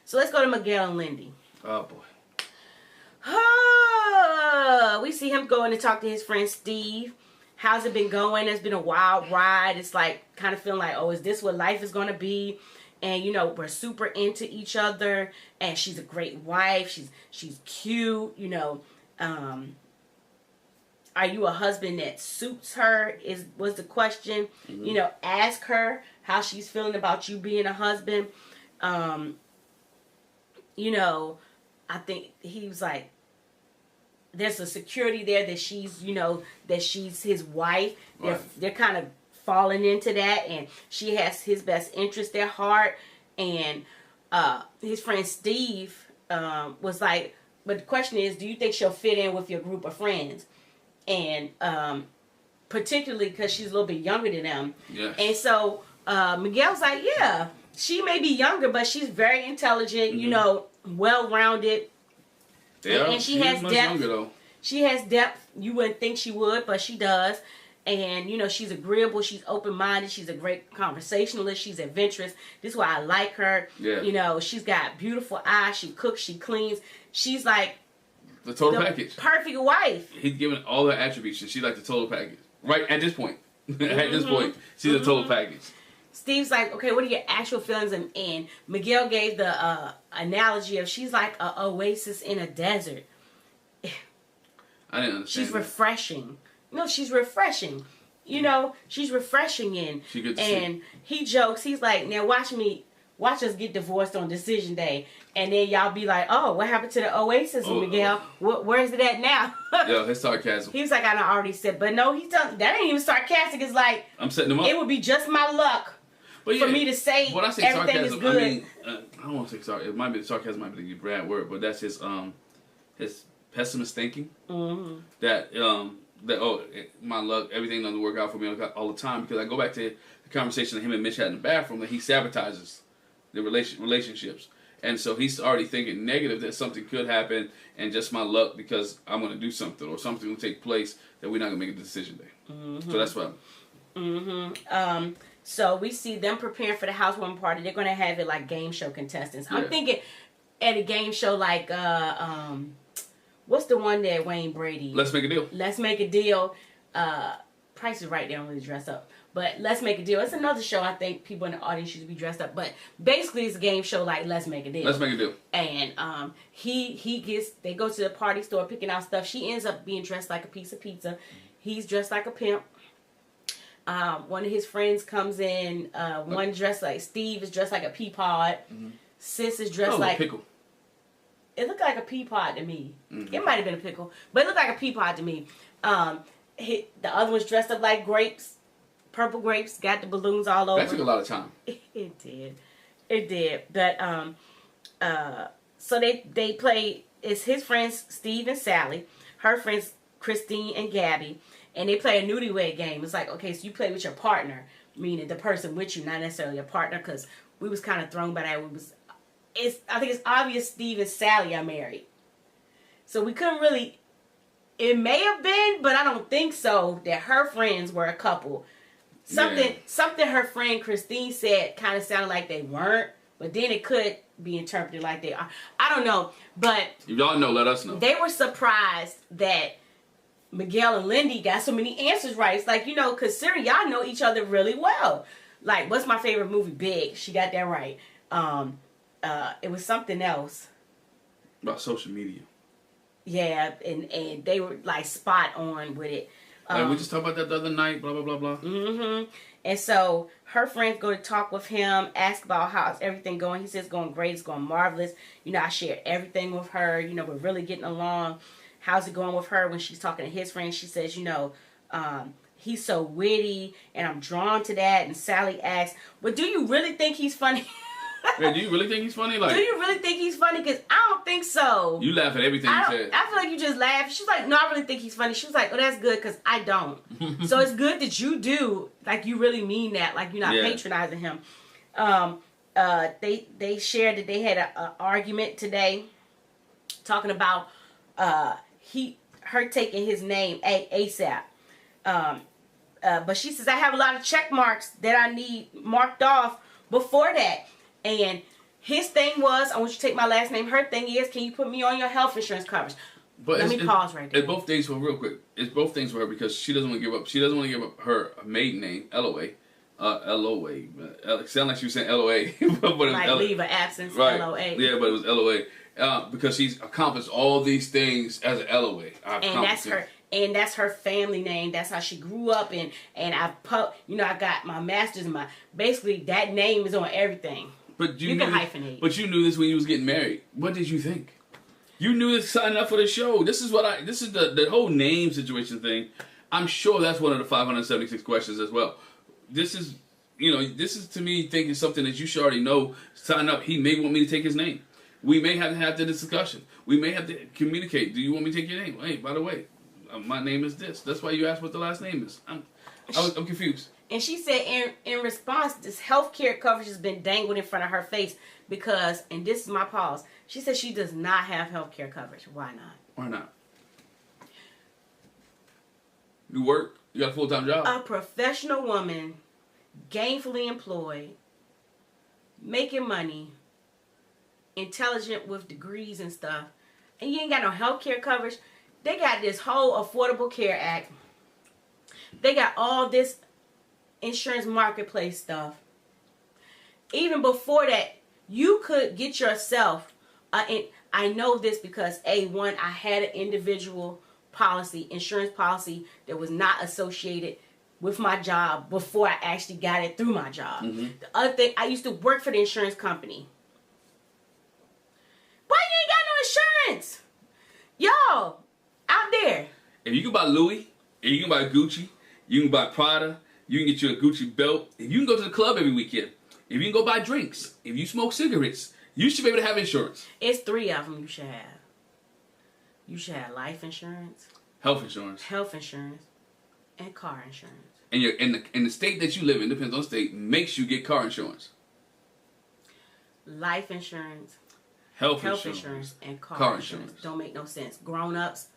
So let's go to Miguel and Lindy. Oh boy. We see him going to talk to his friend Steve. How's it been going? It's been a wild ride. It's like kind of feeling like, oh, is this what life is going to be? And you know, we're super into each other, and she's a great wife. She's cute. You know, are you a husband that suits her? Was the question. Mm-hmm. You know, ask her how she's feeling about you being a husband. You know, I think he was like, there's a security there that she's, you know, that she's his wife. Right. They're kind of falling into that, and she has his best interest at heart. And his friend Steve was like, but the question is, do you think she'll fit in with your group of friends? And particularly because she's a little bit younger than them. Yes. And so Miguel's like, yeah, she may be younger, but she's very intelligent, mm-hmm. you know, well-rounded. Yeah, and she has much depth. Younger, though. She has depth. You wouldn't think she would, but she does. And, you know, she's agreeable. She's open-minded. She's a great conversationalist. She's adventurous. This is why I like her. Yeah. You know, she's got beautiful eyes. She cooks. She cleans. She's like the total package. Perfect wife. He's given all her attributes, and she's like the total package. Right at this point. At this point, she's a total package. Steve's like, okay, what are your actual feelings? And Miguel gave the analogy of she's like an oasis in a desert. I didn't understand. She's refreshing. No, she's refreshing. You know, she's refreshing in. She good to and see. He jokes. He's like, now watch us get divorced on decision day, and then y'all be like, oh, what happened to the oasis, Miguel? Where is it at now? Yo, his sarcasm. He was like, I already said, but no, he's telling that ain't even sarcastic. It's like I'm setting him up. It would be just my luck. But yeah, for me to say when I say everything sarcasm, is good. I mean, I don't want to say sarcasm. It might be sarcasm, might be the bad word, but that's his pessimist thinking. Mm-hmm. My luck, everything doesn't work out for me all the time, because I go back to the conversation that him and Mitch had in the bathroom, that he sabotages the relationships, and so he's already thinking negative that something could happen and just my luck because I'm going to do something or something will take place that we're not going to make a decision day. Mm-hmm. So that's what. Mm-hmm. So we see them preparing for the housewarming party. They're going to have it like game show contestants. Yeah. I'm thinking at a game show like, what's the one that Wayne Brady? Let's Make a Deal. Let's Make a Deal. Price is Right, they don't really dress up. But Let's Make a Deal. It's another show I think people in the audience should be dressed up. But basically it's a game show like Let's Make a Deal. Let's Make a Deal. And they go to the party store picking out stuff. She ends up being dressed like a piece of pizza. He's dressed like a pimp. One of his friends comes in. One dressed like Steve is dressed like a pea pod. Mm-hmm. Sis is dressed like a pickle. It looked like a pea pod to me. Mm-hmm. It might have been a pickle, but it looked like a pea pod to me. The other one's dressed up like grapes, purple grapes. Got the balloons all over. That took a lot of time. It did. But so they play. It's his friends Steve and Sally, her friends Christine and Gabby. And they play a newlywed game. It's like, okay, so you play with your partner, meaning the person with you, not necessarily a partner, because we was kind of thrown by that. I think it's obvious Steve and Sally are married. So we couldn't really, it may have been, but I don't think so, that her friends were a couple. Something her friend Christine said kind of sounded like they weren't, but then it could be interpreted like they are. I don't know, but if y'all know, let us know. They were surprised that Miguel and Lindy got so many answers right. It's like, you know, considering y'all know each other really well. Like, what's my favorite movie? Big. She got that right. It was something else. About social media. Yeah, and they were like spot on with it. Like we just talked about that the other night, blah, blah, blah, blah. Mm-hmm. And so her friends go to talk with him, ask about how's everything going. He says it's going great, it's going marvelous. You know, I shared everything with her. You know, we're really getting along. How's it going with her? When she's talking to his friends, she says, you know, he's so witty, and I'm drawn to that. And Sally asks, but do you really think he's funny? Yeah, do you really think he's funny? Like, do you really think he's funny? Because I don't think so. You laugh at everything he said. I feel like you just laugh. She's like, no, I really think he's funny. She was like, oh, that's good, because I don't. So it's good that you do. Like, you really mean that. Like, you're not patronizing him. They shared that they had an argument today talking about her taking his name ASAP. But she says, I have a lot of check marks that I need marked off before that. And His thing was, I want you to take my last name. Her thing is, can you put me on your health insurance coverage? But Let me pause right there. It's both things for real quick. It's both things for her because she doesn't want to give up. She doesn't want to give up her maiden name, LOA. LOA. It sounded like she was saying LOA. But it was like leave of absence, right. LOA. Yeah, but it was LOA. Because she's accomplished all these things as an LOA. And that's her. And that's her family name. That's how she grew up. And I got my master's and basically that name is on everything. But you can hyphenate. But you knew this when you was getting married. What did you think? You knew this signing up for the show. This is the whole name situation thing. I'm sure that's one of the 576 questions as well. This is to me thinking something that you should already know. Sign up. He may want me to take his name. We may have to have the discussion. We may have to communicate. Do you want me to take your name? Hey, by the way, my name is this. That's why you asked what the last name is. I'm confused. And she said in response, this health care coverage has been dangled in front of her face because, and this is my pause, she said she does not have health care coverage. Why not? Why not? You work? You got a full-time job? A professional woman, gainfully employed, making money, intelligent with degrees and stuff, and you ain't got no health care coverage. They got this whole Affordable Care Act. They got all this insurance marketplace stuff. Even before that, you could get yourself, and I know this because A1, I had an individual policy, insurance policy that was not associated with my job before I actually got it through my job. Mm-hmm. The other thing, I used to work for the insurance company. Why you ain't got no insurance? Y'all, out there. If you can buy Louis, if you can buy Gucci, you can buy Prada, you can get you a Gucci belt, if you can go to the club every weekend, if you can go buy drinks, if you smoke cigarettes, you should be able to have insurance. It's 3 of them you should have. You should have life insurance, health insurance, and car insurance. And you're in the state that you live in, depends on the state, makes you get car insurance. Life insurance, health insurance, and car insurance. Don't make no sense. Grown-ups,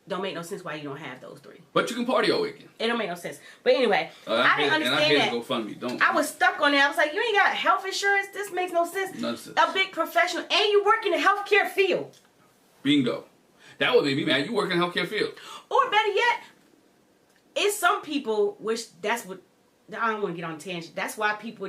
don't make no sense why you don't have those 3. But you can party all weekend. It don't make no sense. But anyway, I didn't understand that. And I hate to GoFundMe. Don't. I was stuck on that. I was like, you ain't got health insurance? This makes no sense. Nonsense. A big professional, and you work in the healthcare field. Bingo. That would make me mad. You work in the healthcare field. Or better yet, it's some people, which that's what, I don't want to get on a tangent. That's why people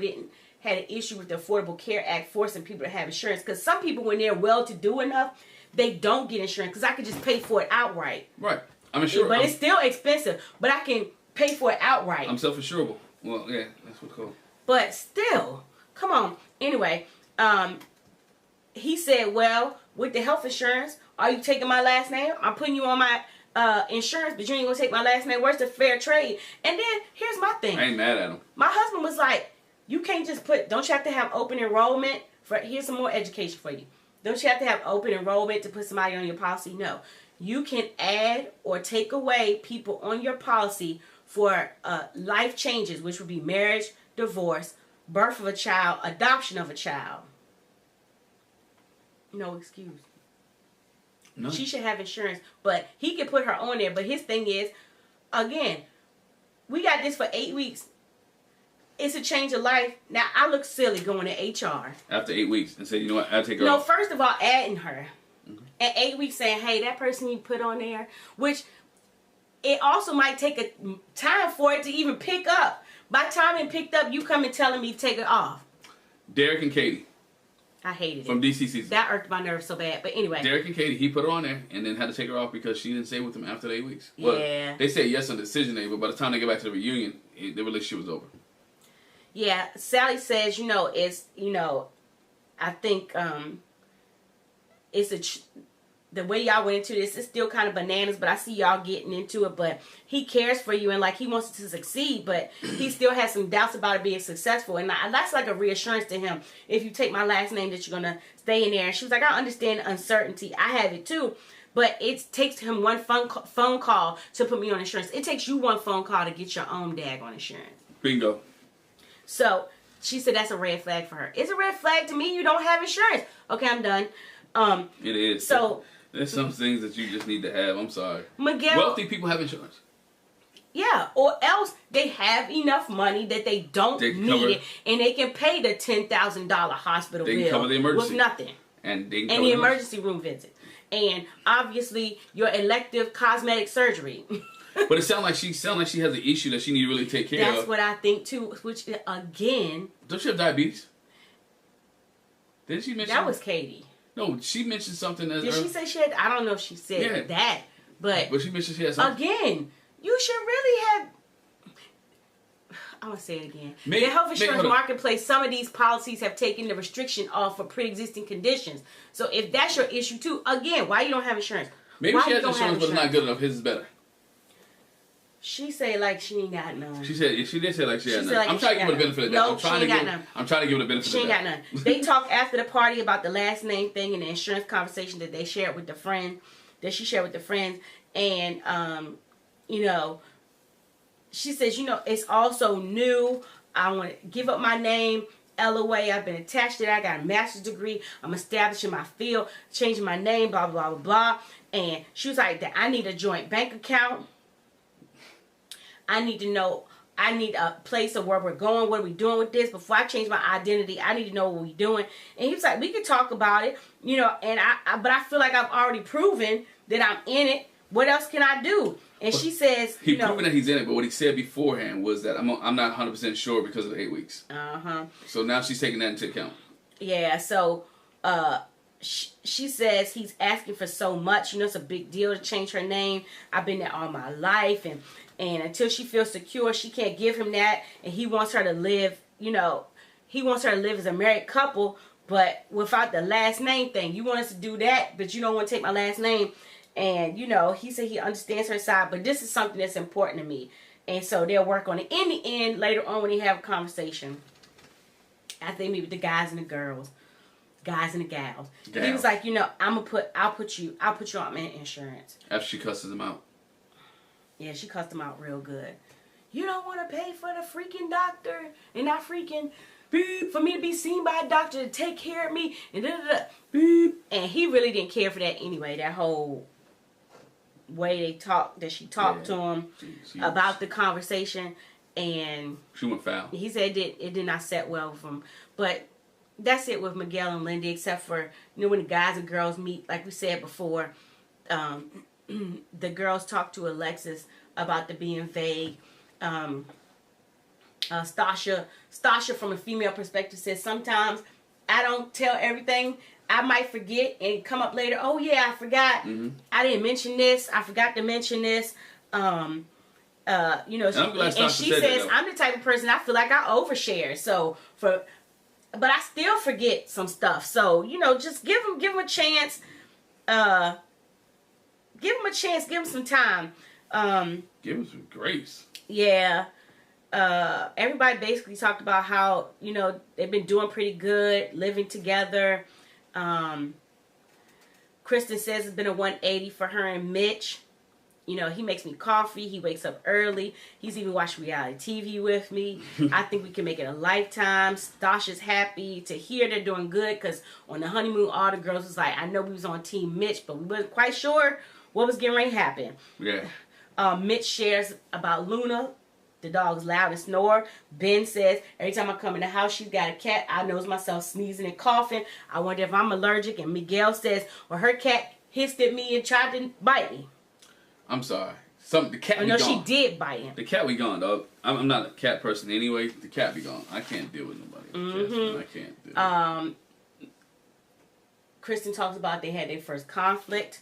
had an issue with the Affordable Care Act forcing people to have insurance. Because some people, when they're well-to-do enough, they don't get insurance. Because I could just pay for it outright. Right. I'm sure. But it's still expensive. But I can pay for it outright. I'm self-insurable. Well, yeah, that's what's called. But still, come on. Anyway, he said, well, with the health insurance, are you taking my last name? I'm putting you on my insurance, but you ain't gonna take my last name. Where's the fair trade? And then here's my thing. I ain't mad at him. My husband was like, you can't just don't you have to have open enrollment here's some more education for you. Don't you have to have open enrollment to put somebody on your policy? No. You can add or take away people on your policy for life changes, which would be marriage, divorce, birth of a child, adoption of a child. No excuse. No. She should have insurance, but he can put her on there. But his thing is, again, we got this for 8 weeks. It's a change of life. Now, I look silly going to HR. After 8 weeks and say, you know what, I'll take her off. off. First of all, adding her. Mm-hmm. At 8 weeks saying, hey, that person you put on there, which it also might take a time for it to even pick up. By the time it picked up, you come and telling me to take it off. Derek and Katie. I hated from it. DC season. That irked my nerves so bad. But anyway. Derek and Katie, he put her on there and then had to take her off because she didn't stay with him after the 8 weeks. Yeah. Well, they said yes on the decision day, but by the time they get back to the reunion, the relationship was over. Yeah. Sally says, I think it's the way y'all went into this is still kind of bananas, but I see y'all getting into it. But he cares for you and like he wants to succeed, but he still has some doubts about it being successful. And that's like a reassurance to him. If you take my last name, that you're gonna stay in there. And she was like, I understand the uncertainty. I have it too, but it takes him one phone call to put me on insurance. It takes you one phone call to get your own daggone insurance. Bingo. So she said that's a red flag for her. It's a red flag to me. You don't have insurance. Okay, I'm done. It is. So. There's some things that you just need to have. I'm sorry. Miguel. Wealthy people have insurance. Yeah, or else they have enough money that they don't need it, and they can pay the $10,000 hospital bill cover the emergency with nothing. And they can and cover the emergency room visit. And obviously your elective cosmetic surgery. But it sounds like she has an issue that she need to really take care of. That's what I think too. Which again, don't she have diabetes? Didn't she mention that? Was Katie. No, she mentioned something. Did she say she had? I don't know if she said that, but she mentioned she had something. Again, you should really have. I'm gonna say it again. The health insurance marketplace, some of these policies have taken the restriction off for pre-existing conditions. So if that's your issue too, again, why you don't have insurance? Maybe she has insurance, but it's not good enough. His is better. She say like she ain't got none. She did say like she had none. I'm trying to give her the benefit of that. No, she ain't got none. I'm trying to give her the benefit of that. She ain't got none. They talked after the party about the last name thing and the insurance conversation that they shared with the friend, that she shared with the friends, and you know, she says, you know, it's also new. I want to give up my name. LOA, I've been attached to that. I got a master's degree. I'm establishing my field, changing my name, blah, blah, blah, blah. And she was like, that I need a joint bank account. I need to know, I need a place of where we're going. What are we doing with this? Before I change my identity, I need to know what we're doing. And he was like, we can talk about it, you know, and but I feel like I've already proven that I'm in it. What else can I do? And she says, he's proven that he's in it, but what he said beforehand was that I'm not 100% sure because of the 8 weeks. So now she's taking that into account. Yeah. So she says he's asking for so much. You know, it's a big deal to change her name. I've been there all my life, and until she feels secure, she can't give him that. And he wants her to live. You know, he wants her to live as a married couple, but without the last name thing. You want us to do that, but you don't want to take my last name. And, you know, he said he understands her side, but this is something that's important to me. And so they'll work on it. In the end, later on when they have a conversation, after they meet with the guys and the girls, guys and the gals, he was like, you know, I'll put you on my insurance. After she cusses him out. Yeah, she cussed him out real good. You don't want to pay for the freaking doctor and not freaking beep for me to be seen by a doctor to take care of me and beep. And he really didn't care for that anyway. That whole way she talked to him about the conversation, and she went foul. He said it did not set well with him. But that's it with Miguel and Lindy, except for, you know, when the guys and girls meet, like we said before, the girls talk to Alexis about the being vague. Stasha from a female perspective says sometimes I don't tell everything. I might forget and come up later. Oh yeah, I forgot. I didn't mention this. I forgot to mention this. You know, and she says I'm the type of person I feel like I overshare. So but I still forget some stuff. So, you know, just give them a chance. Give them a chance. Give them some time. Give them some grace. Yeah. Everybody basically talked about how, you know, they've been doing pretty good, living together. Kristen says it's been a 180 for her and Mitch. You know, he makes me coffee. He wakes up early. He's even watched reality TV with me. I think we can make it a lifetime. Stasha's happy to hear they're doing good, because on the honeymoon, all the girls was like, I know we was on Team Mitch, but we wasn't quite sure what was getting ready to happen. Yeah. Mitch shares about Luna. The dog's loud and snore. Ben says, every time I come in the house, she's got a cat. I notice myself sneezing and coughing. I wonder if I'm allergic. And Miguel says, well, her cat hissed at me and tried to bite me. I'm sorry. The cat be gone. No, she did bite him. The cat be gone, dog. I'm not a cat person anyway. The cat be gone. I can't deal with nobody. I can't do it. Kristen talks about they had their first conflict.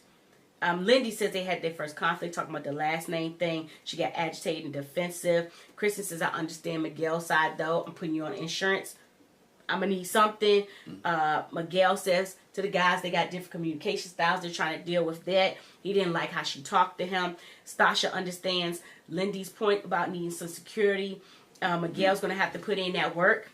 Lindy says they had their first conflict, talking about the last name thing. She got agitated and defensive. Kristen says, I understand Miguel's side, though. I'm putting you on insurance. I'm going to need something. Miguel says to the guys, they got different communication styles. They're trying to deal with that. He didn't like how she talked to him. Stasha understands Lindy's point about needing some security. Miguel's going to have to put in that work.